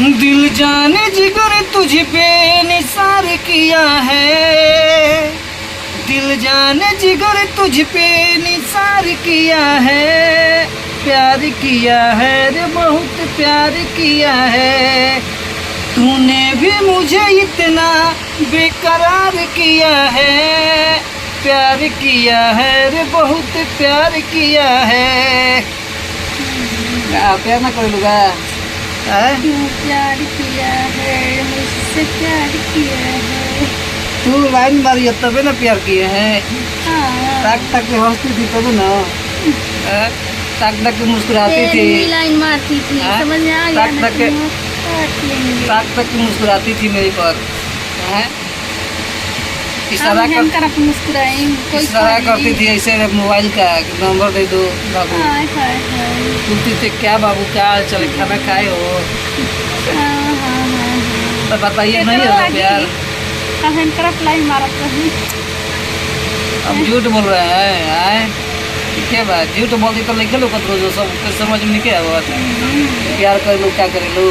दिल जाने जिगर तुझ पे निसार किया है, दिल जाने जिगर तुझ पे निसार किया है, प्यार किया है रे बहुत प्यार किया है, तूने भी मुझे इतना बेकरार किया है, प्यार किया है रे बहुत प्यार किया है। प्यार ना कर लूँगा क्यों प्यार किया है, मुझसे प्यार किया है। तू लाइन मारी है तबे ना प्यार किए हैं। हाँ। ताक ताक के हंसती थी तब ना, ताक ताक के मुस्कुराती थी, लाइन मारती थी, समझ में आ गया ताक ना, ताक के काट लेंगे। ताक ताक के मुस्कुराती थी मेरे पर। हैं? हम कर अपन मुस्कुराए, कोई इशारा करती थी ऐसे मोबाइल का नंबर दे दो बाबू। हाय हाय हाय। पूछती थी क्या बाबू क्या हाल चले, खाना खाए हो? हाँ हाँ हाँ। तो बताइए नहीं होगा प्यार। हम कर लाइन मारत रही। अब झूठ बोल रहे हैं आए, क्या बात झूठ बोलती तो लिखे लो कतरो जो सब समझ में नहीं क्या बात। प्यार कर लो क्या करे लो।